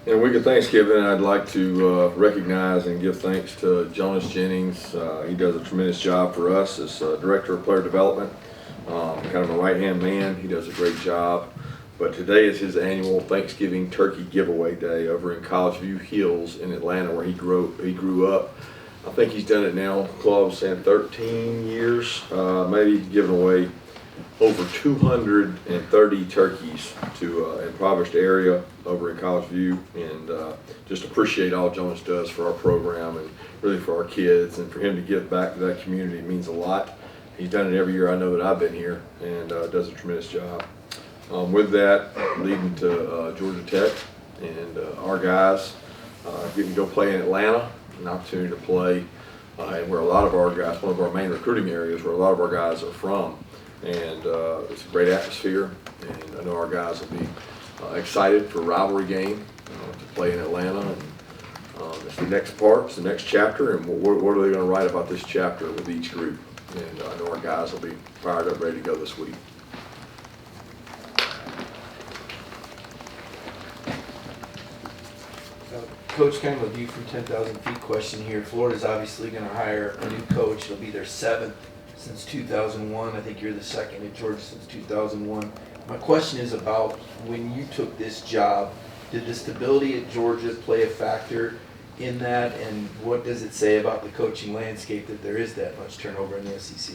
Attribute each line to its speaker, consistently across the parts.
Speaker 1: In the week of Thanksgiving, I'd like to recognize and give thanks to Jonas Jennings. He does a tremendous job for us as Director of Player Development. Kind of a right-hand man. He does a great job. But today is his annual Thanksgiving Turkey Giveaway Day over in College View Hills in Atlanta, where he grew up. I think he's done it now, Claude was saying 13 years, maybe giving away over 230 turkeys to an impoverished area over in College View, and just appreciate all Jonas does for our program and really for our kids, and for him to give back to that community means a lot. He's done it every year I know that I've been here, and does a tremendous job. With that, leading to Georgia Tech, and our guys getting to go play in Atlanta, an opportunity to play and where a lot of our guys, one of our main recruiting areas where a lot of our guys are from. And it's a great atmosphere, and I know our guys will be excited for a rivalry game to play in Atlanta. And it's the next part, it's the next chapter, and what are they going to write about this chapter with each group? And I know our guys will be fired up, ready to go this week.
Speaker 2: Coach, kind of a view from 10,000 feet question here. Florida's obviously going to hire a new coach. It'll be their seventh since 2001. I think you're the second at Georgia since 2001. My question is about when you took this job, did the stability at Georgia play a factor in that, and what does it say about the coaching landscape that there is that much turnover in the SEC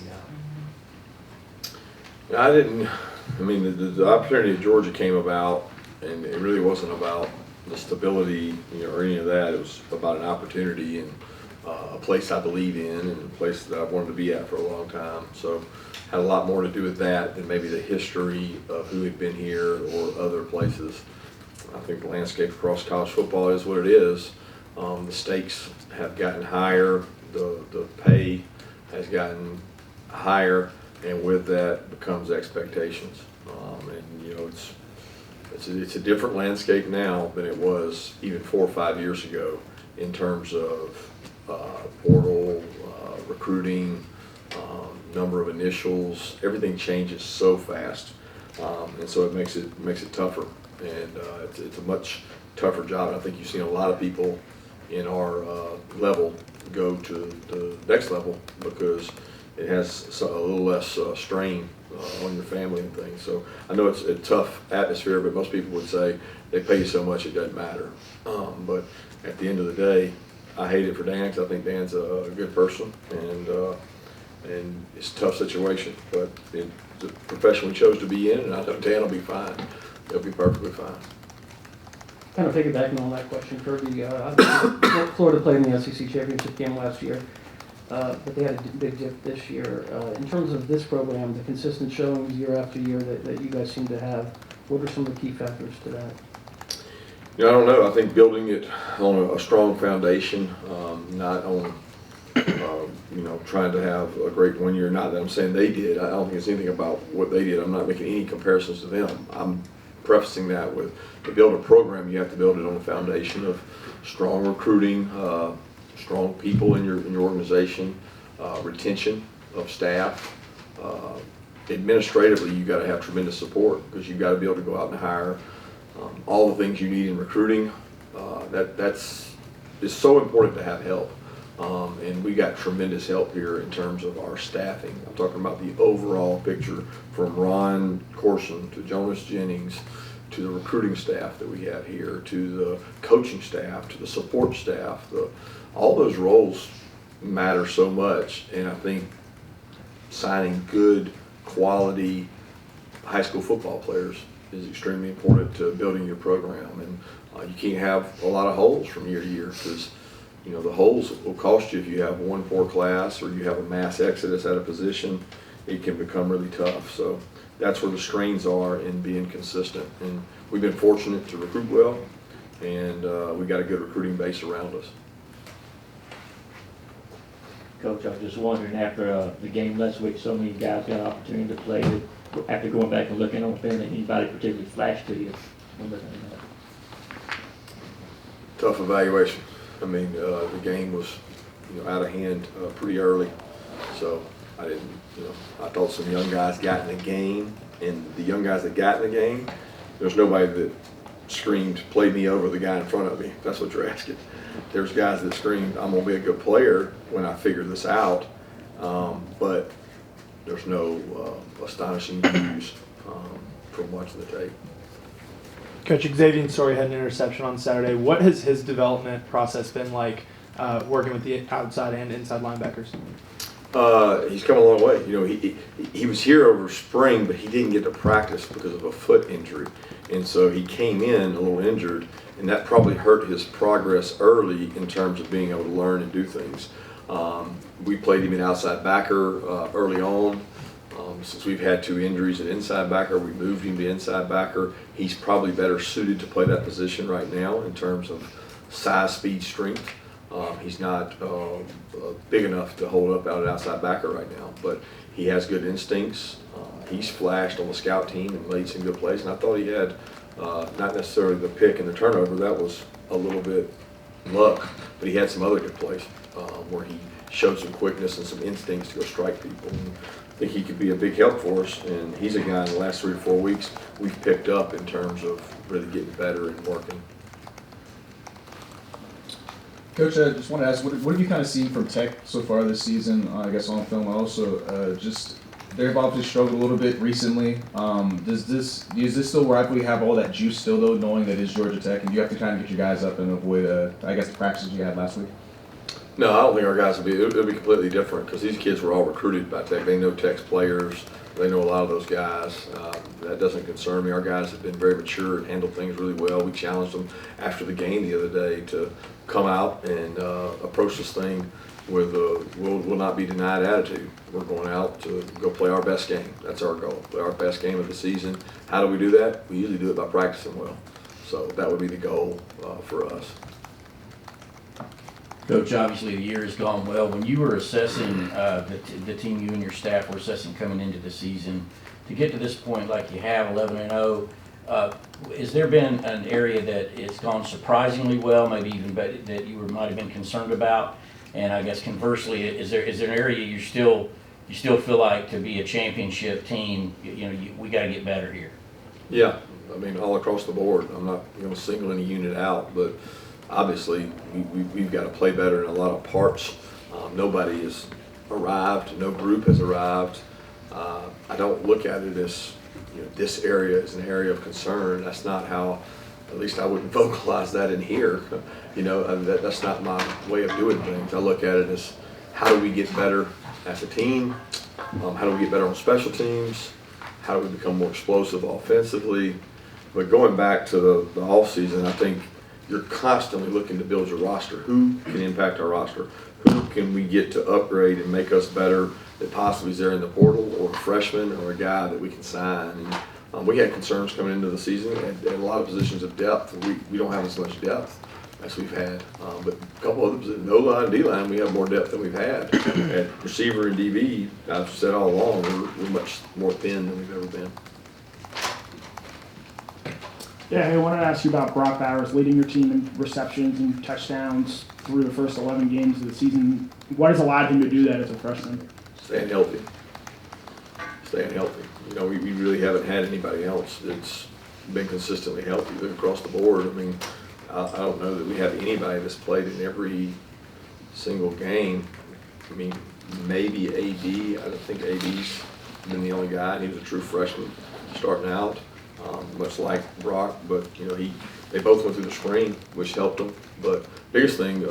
Speaker 2: now?
Speaker 1: I mean, the opportunity at Georgia came about, and it really wasn't about the stability, or any of that. It was about an opportunity and a place I believe in, and a place that I've wanted to be at for a long time. So had a lot more to do with that than maybe the history of who had been here or other places. I think the landscape across college football is what it is. The stakes have gotten higher, the pay has gotten higher, and with that becomes expectations. It's a different landscape now than it was even 4 or 5 years ago in terms of portal, recruiting, number of initials. Everything changes so fast, and so it makes it tougher, and it's a much tougher job. And I think you've seen a lot of people in our level go to the next level because it has a little less strain on your family and things. So I know it's a tough atmosphere, but most people would say they pay you so much it doesn't matter. But at the end of the day, I hate it for Dan because I think Dan's a good person, and it's a tough situation. But it's the profession we chose to be in, and I know Dan will be fine. He'll be perfectly fine.
Speaker 3: Kind of piggybacking on that question, Kirby, Florida played in the SEC championship game last year, but they had a big dip this year. In terms of this program, the consistent showings year after year that you guys seem to have, what are some of the key factors to that?
Speaker 1: I don't know. I think building it on a strong foundation, not on, trying to have a great 1 year. Not that I'm saying they did. I don't think it's anything about what they did. I'm not making any comparisons to them. I'm prefacing that with, to build a program, you have to build it on a foundation of strong recruiting, strong people in your organization, retention of staff. Administratively, you've got to have tremendous support because you've got to be able to go out and hire all the things you need in recruiting. It's so important to have help, and we got tremendous help here in terms of our staffing. I'm talking about the overall picture from Ron Corson to Jonas Jennings to the recruiting staff that we have here, to the coaching staff, to the support staff. All those roles matter so much, and I think signing good quality high school football players is extremely important to building your program. And you can't have a lot of holes from year to year because the holes will cost you if you have one poor class or you have a mass exodus at a position. It can become really tough. So that's where the strains are in being consistent. And we've been fortunate to recruit well, and we got a good recruiting base around us.
Speaker 4: Coach, I was just wondering, after the game last week, so many guys got an opportunity to play. After going back and looking on film, anybody particularly flashed to you when looking at that?
Speaker 1: Tough evaluation. I mean, the game was, out of hand pretty early, so I didn't, I thought some young guys got in the game, and the young guys that got in the game, there's nobody that screamed, "Play me over the guy in front of me." That's what you're asking. There's guys that screamed, "I'm gonna be a good player when I figure this out," but there's no astonishing views from watching the tape.
Speaker 5: Coach, Xavier Story had an interception on Saturday. What has his development process been like working with the outside and inside linebackers?
Speaker 1: He's come a long way. You know, he was here over spring, but he didn't get to practice because of a foot injury, and so he came in a little injured, and that probably hurt his progress early in terms of being able to learn and do things. We played him at outside backer early on. Since we've had 2 injuries at inside backer, we moved him to inside backer. He's probably better suited to play that position right now in terms of size, speed, strength. He's not big enough to hold up out at outside backer right now, but he has good instincts. He's flashed on the scout team and made some good plays, and I thought he had not necessarily the pick and the turnover. That was a little bit luck, but he had some other good plays where he showed some quickness and some instincts to go strike people. And I think he could be a big help for us, and he's a guy in the last 3 or 4 weeks we've picked up in terms of really getting better and working.
Speaker 6: Coach, I just want to ask, what have you kind of seen from Tech so far this season? I guess on film, also just they've obviously struggled a little bit recently. Is this still where we have all that juice still though, knowing that it's Georgia Tech, and you have to kind of get your guys up and avoid, I guess, the practices you had last week?
Speaker 1: No, I don't think our guys will be. It'll be completely different because these kids were all recruited by Tech. They know Tech's players. They know a lot of those guys. That doesn't concern me. Our guys have been very mature and handled things really well. We challenged them after the game the other day to come out and approach this thing with a will not be denied attitude. We're going out to go play our best game. That's our goal. Play our best game of the season. How do we do that? We usually do it by practicing well. So that would be the goal for us.
Speaker 7: Coach, obviously the year has gone well. When you were assessing the team, you and your staff were assessing coming into the season, to get to this point like you have, 11-0, has there been an area that has gone surprisingly well, maybe even that you might have been concerned about? And I guess conversely, is there an area you still feel like to be a championship team, we got to get better here?
Speaker 1: Yeah, I mean all across the board. I'm not going to single any unit out, but obviously, we've got to play better in a lot of parts. Nobody has arrived. No group has arrived. I don't look at it as this area is an area of concern. That's not how. At least I wouldn't vocalize that in here. That's not my way of doing things. I look at it as how do we get better as a team? How do we get better on special teams? How do we become more explosive offensively? But going back to the off season, I think you're constantly looking to build your roster. Who can impact our roster? Who can we get to upgrade and make us better that possibly is there in the portal, or a freshman, or a guy that we can sign? And we had concerns coming into the season at a lot of positions of depth. We don't have as much depth as we've had. But a couple other positions, no line, D-line, we have more depth than we've had. At receiver and DB, I've said all along, we're much more thin than we've ever been.
Speaker 8: Yeah, hey, I wanted to ask you about Brock Bowers leading your team in receptions and touchdowns through the first 11 games of the season. What has allowed him to do that as a freshman?
Speaker 1: Staying healthy. We really haven't had anybody else that's been consistently healthy. Look across the board. I mean, I don't know that we have anybody that's played in every single game. I mean, maybe AD. I don't think AD's been the only guy. He was a true freshman starting out. Much like Brock, but they both went through the spring, which helped them. But biggest thing,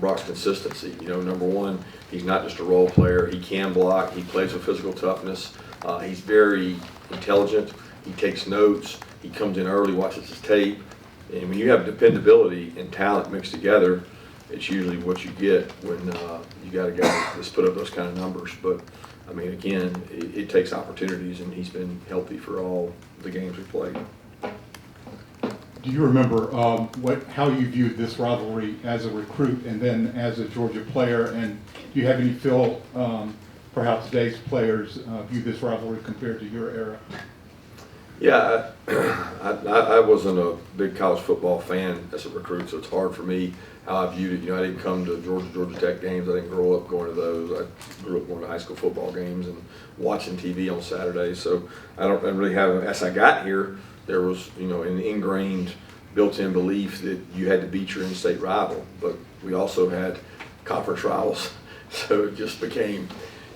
Speaker 1: Brock's consistency. Number one, he's not just a role player. He can block. He plays with physical toughness. He's very intelligent. He takes notes. He comes in early, watches his tape. And when you have dependability and talent mixed together, it's usually what you get when you got a guy that's put up those kind of numbers. But I mean, again, it takes opportunities, and he's been healthy for all the games we played.
Speaker 9: Do you remember how you viewed this rivalry as a recruit and then as a Georgia player? And do you have any feel perhaps today's players view this rivalry compared to your era?
Speaker 1: Yeah, I wasn't a big college football fan as a recruit, so it's hard for me how I viewed it. I didn't come to Georgia Tech games. I didn't grow up going to those. I grew up going to high school football games and watching TV on Saturdays. So I don't really have. As I got here, there was an ingrained built-in belief that you had to beat your in-state rival, but we also had conference rivals. So it just became,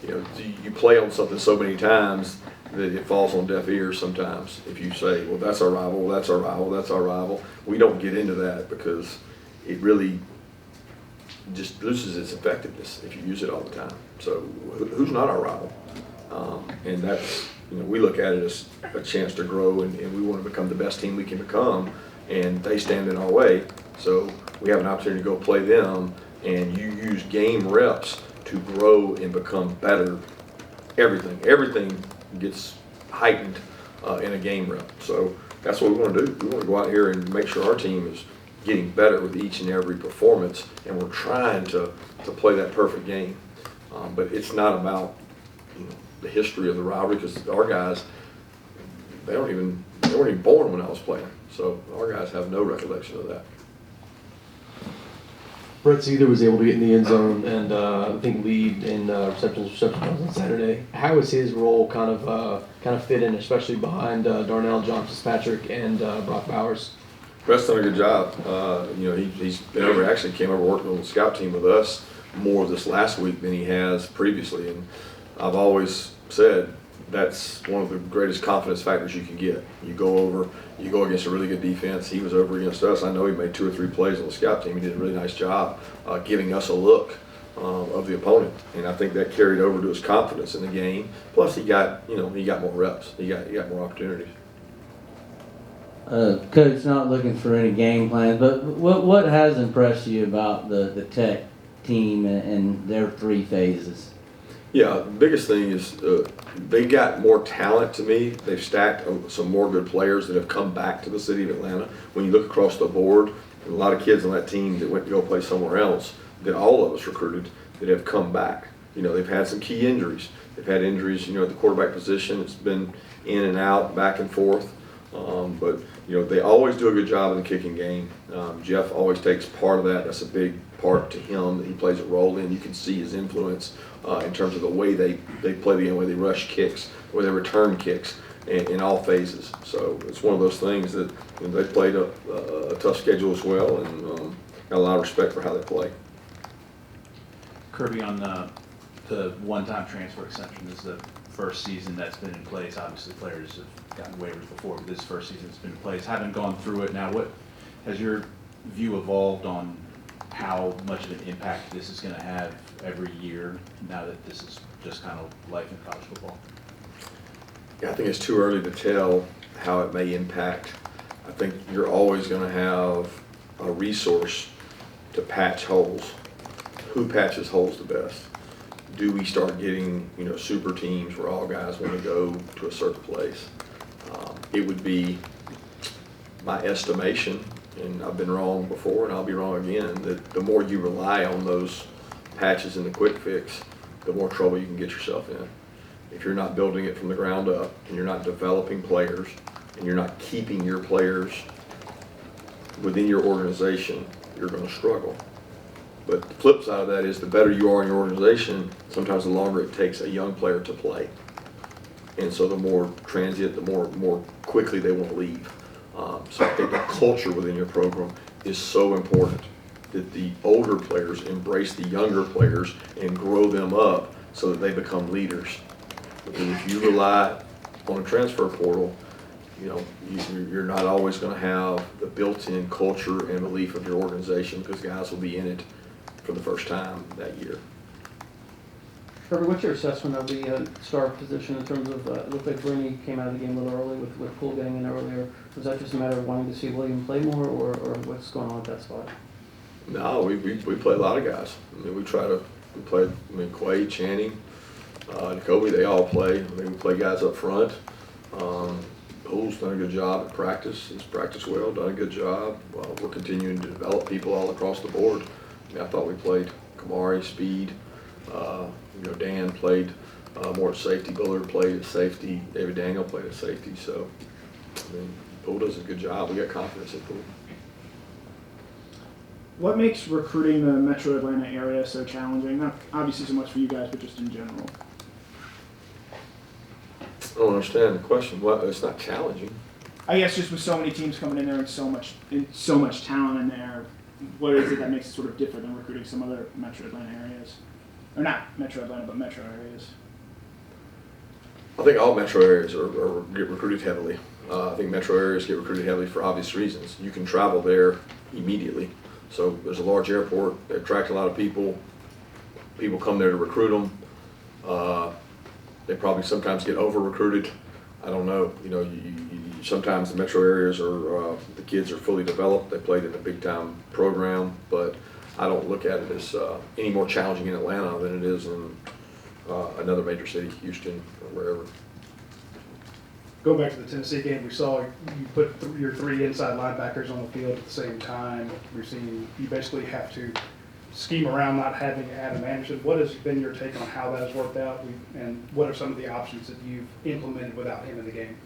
Speaker 1: you play on something so many times that it falls on deaf ears sometimes. If you say, well, that's our rival, well, that's our rival, that's our rival. We don't get into that because it really just loses its effectiveness if you use it all the time. So who's not our rival? And that's, we look at it as a chance to grow, and we want to become the best team we can become, and they stand in our way. So we have an opportunity to go play them, and you use game reps to grow and become better. Everything gets heightened in a game rep. So that's what we want to do. We want to go out here and make sure our team is getting better with each and every performance, and we're trying to play that perfect game. But it's not about the history of the rivalry, because our guys, they weren't even born when I was playing. So our guys have no recollection of that.
Speaker 10: Brett Seether was able to get in the end zone and I think lead in receptions on Saturday. How is his role kind of fit in, especially behind Darnell, John Fitzpatrick, and Brock Bowers?
Speaker 1: Brett's done a good job. He's been over, actually came over working on the scout team with us more this last week than he has previously. And I've always said that's one of the greatest confidence factors you can get. You go against a really good defense. He was over against us. I know he made 2 or 3 plays on the scout team. He did a really nice job giving us a look of the opponent, and I think that carried over to his confidence in the game. Plus, he got more reps. He got more opportunities.
Speaker 11: Coach, not looking for any game plans, but what has impressed you about the Tech team and their 3 phases?
Speaker 1: Yeah, the biggest thing is they got more talent to me. They've stacked some more good players that have come back to the city of Atlanta. When you look across the board, a lot of kids on that team that went to go play somewhere else that all of us recruited that have come back. They've had some key injuries. They've had injuries, at the quarterback position. It's been in and out, back and forth. But they always do a good job in the kicking game. Jeff always takes part of that. That's a big part to him that he plays a role in. You can see his influence in terms of the way they play the game, the way they rush kicks, the way they return kicks in all phases. So it's one of those things that they played a tough schedule as well, and got a lot of respect for how they play.
Speaker 12: Kirby, on the one-time transfer exception, this is the first season that's been in place. Obviously, players have gotten waivers before, but this first season has been in place. Having gone through it now, what has your view evolved on how much of an impact this is going to have every year now that this is just kind of life in college football?
Speaker 1: Yeah, I think it's too early to tell how it may impact. I think you're always going to have a resource to patch holes. Who patches holes the best? Do we start getting super teams where all guys want to go to a certain place? It would be my estimation, and I've been wrong before and I'll be wrong again, that the more you rely on those patches in the quick fix, the more trouble you can get yourself in. If you're not building it from the ground up, and you're not developing players, and you're not keeping your players within your organization, you're going to struggle. But the flip side of that is the better you are in your organization, sometimes the longer it takes a young player to play. And so the more transient, the more quickly they want to leave. So I think the culture within your program is so important, that the older players embrace the younger players and grow them up so that they become leaders. Because if you rely on a transfer portal, you're not always going to have the built-in culture and belief of your organization, because guys will be in it for the first time that year.
Speaker 3: Trevor, what's your assessment of the star position in terms of, it looked like Bernie came out of the game a little early with Poole getting in earlier. Was that just a matter of wanting to see William play more, or what's going on at that spot?
Speaker 1: No, we play a lot of guys. We play, Quay, Channing, Nakobe, they all play. We play guys up front. Poole's done a good job at practice. He's practiced well, done a good job. We're continuing to develop people all across the board. I thought we played Kamari, speed. Dan played more at safety. Bullard played at safety. David Daniel played at safety. So, Poole does a good job. We got confidence in Poole.
Speaker 8: What makes recruiting the Metro Atlanta area so challenging? Not obviously so much for you guys, but just in general.
Speaker 1: I don't understand the question. Well, it's not challenging.
Speaker 8: I guess just with so many teams coming in there and so much talent in there, what is it that makes it sort of different than recruiting some other Metro Atlanta areas? Or not Metro Atlanta, but metro areas?
Speaker 1: I think all metro areas get recruited heavily. I think metro areas get recruited heavily for obvious reasons. You can travel there immediately. So there's a large airport, they attract a lot of people. People come there to recruit them. They probably sometimes get over-recruited. I don't know. You know, sometimes the metro areas are, the kids are fully developed. They played in a big-time program, but I don't look at it as any more challenging in Atlanta than it is in another major city, Houston or wherever.
Speaker 13: Go back to the Tennessee game, we saw you put your three inside linebackers on the field at the same time. We're seeing you basically have to scheme around not having Adam Anderson. What has been your take on how that has worked out, and what are some of the options that you've implemented without him in the game?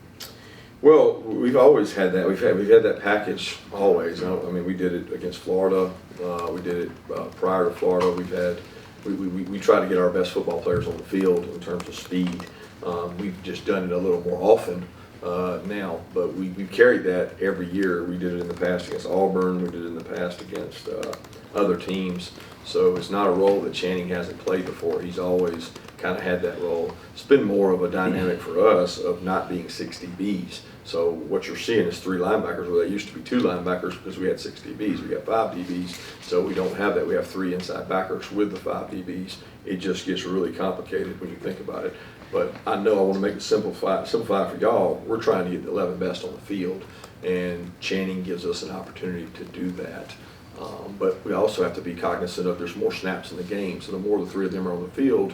Speaker 1: Well, we've always had that. We've had that package always. I mean, we did it against Florida. We did it prior to Florida. We try to get our best football players on the field in terms of speed. We've just done it a little more often now, but we've carried that every year. We did it in the past against Auburn. We did it in the past against other teams. So it's not a role that Channing hasn't played before. He's always kind of had that role. It's been more of a dynamic for us of not being 6 DBs. So what you're seeing is 3 linebackers, where there used to be 2 linebackers because we had 6 DBs. We got 5 DBs, so we don't have that. We have 3 inside backers with the 5 DBs. It just gets really complicated when you think about it. But I know I want to make it simplify for y'all. We're trying to get the 11 best on the field, and Channing gives us an opportunity to do that. But we also have to be cognizant of there's more snaps in the game, so the more the 3 of them are on the field,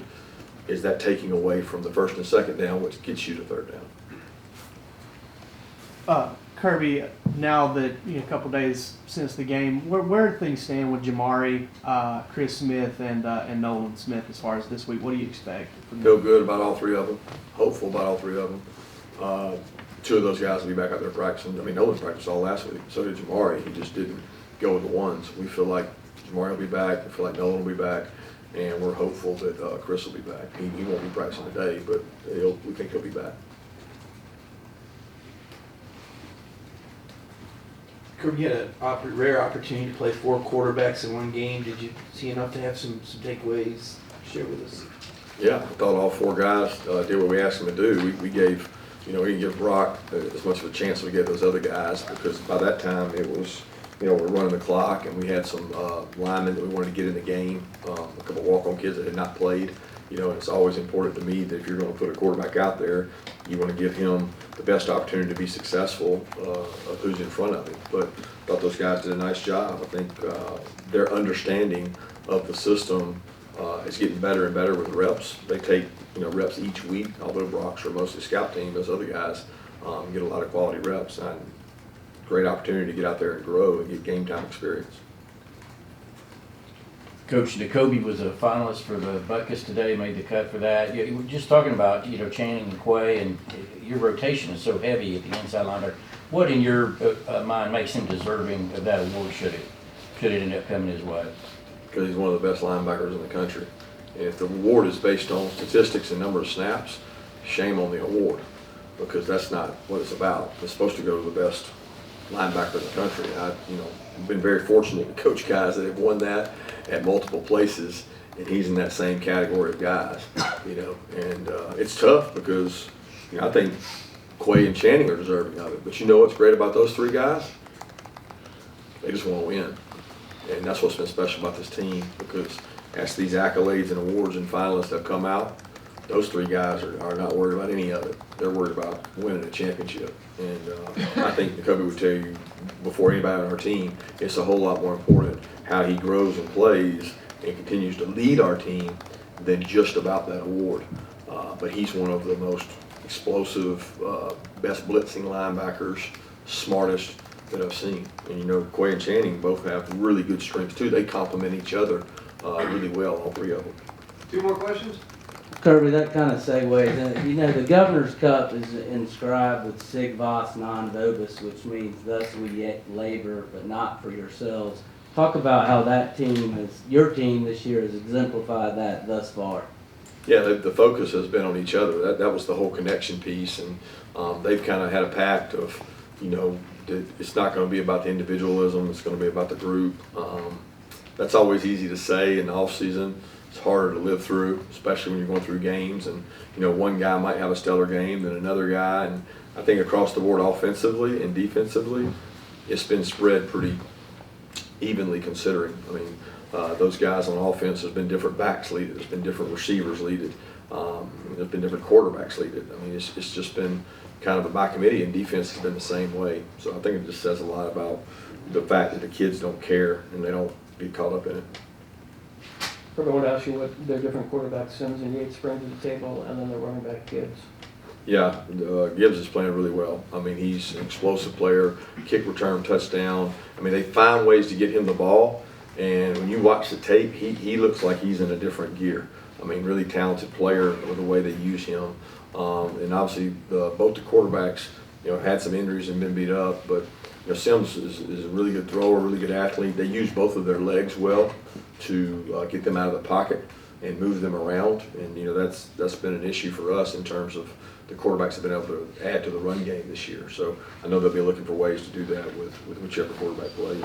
Speaker 1: is that taking away from the first and second down, which gets you to third down.
Speaker 5: Kirby, now that a couple days since the game, where do things stand with Jamari, Chris Smith, and Nolan Smith as far as this week? What do you expect from them?
Speaker 1: Feel good about all 3 of them. Hopeful about all 3 of them. 2 of those guys will be back out there practicing. I mean, Nolan practiced all last week. So did Jamari. He just didn't go with the ones. We feel like Jamari will be back. We feel like Nolan will be back. And we're hopeful that Chris will be back. He won't be practicing today, but we think he'll be back.
Speaker 2: Kirby, you had a rare opportunity to play 4 quarterbacks in one game. Did you see enough to have some takeaways to share with us?
Speaker 1: Yeah, I thought all 4 guys did what we asked them to do. We gave, we didn't give Brock as much of a chance as we gave those other guys, because by that time it was, we're running the clock, and we had some linemen that we wanted to get in the game, a couple walk-on kids that had not played. And it's always important to me that if you're going to put a quarterback out there, you want to give him the best opportunity to be successful of who's in front of him. But I thought those guys did a nice job. I think their understanding of the system is getting better and better with reps. They take reps each week, although Brock's are mostly scout team. Those other guys get a lot of quality reps. And great opportunity to get out there and grow and get game time experience.
Speaker 7: Coach Nakobe was a finalist for the Butkus today, made the cut for that. You were just talking about, Channing and Quay, and your rotation is so heavy at the inside linebacker. What in your mind makes him deserving of that award should it end up coming his way?
Speaker 1: Because he's one of the best linebackers in the country. And if the award is based on statistics and number of snaps, shame on the award, because that's not what it's about. It's supposed to go to the best linebacker in the country. I've been very fortunate to coach guys that have won that at multiple places, and he's in that same category of guys, and it's tough because, I think Quay and Channing are deserving of it. But what's great about those 3 guys? They just want to win. And that's what's been special about this team, because as these accolades and awards and finalists have come out, those 3 guys are not worried about any of it. They're worried about winning a championship. And I think Nakobe would tell you, before anybody on our team, it's a whole lot more important how he grows and plays and continues to lead our team than just about that award. But he's one of the most explosive, best blitzing linebackers, smartest that I've seen. And Quay and Channing both have really good strengths too. They complement each other really well, all 3 of them.
Speaker 13: 2 more questions?
Speaker 11: Kirby, that kind of segues. The Governor's Cup is inscribed with Sig Vos non vobis, which means thus we yet labor, but not for yourselves. Talk about how your team this year has exemplified that thus far.
Speaker 1: Yeah, the focus has been on each other. That was the whole connection piece, and they've kind of had a pact of you know, it's not going to be about the individualism. It's going to be about the group. That's always easy to say in the off season. It's harder to live through, especially when you're going through games. And you know, one guy might have a stellar game than another guy. And I think across the board, offensively and defensively, it's been spread pretty evenly. Considering, I mean, those guys on offense, there's been different backs leaded. There's been different receivers leaded. There's been different quarterbacks leaded. I mean, it's just been kind of a by committee, and defense has been the same way. So I think it just says a lot about the fact that the kids don't care and they don't get caught up in it.
Speaker 3: I want to ask you what their different quarterbacks, Sims and Yates, bring to the table, and then the running back Gibbs.
Speaker 1: Yeah, Gibbs is playing really well. I mean, he's an explosive player, kick return, touchdown. I mean, they find ways to get him the ball, and when you watch the tape, he looks like he's in a different gear. I mean, really talented player with the way they use him. And obviously, both the quarterbacks, you know, had some injuries and been beat up, but you know, Sims is a really good thrower, really good athlete. They use both of their legs well to get them out of the pocket and move them around. And you know, that's been an issue for us in terms of the quarterbacks have been able to add to the run game this year. So I know they'll be looking for ways to do that with whichever quarterback plays.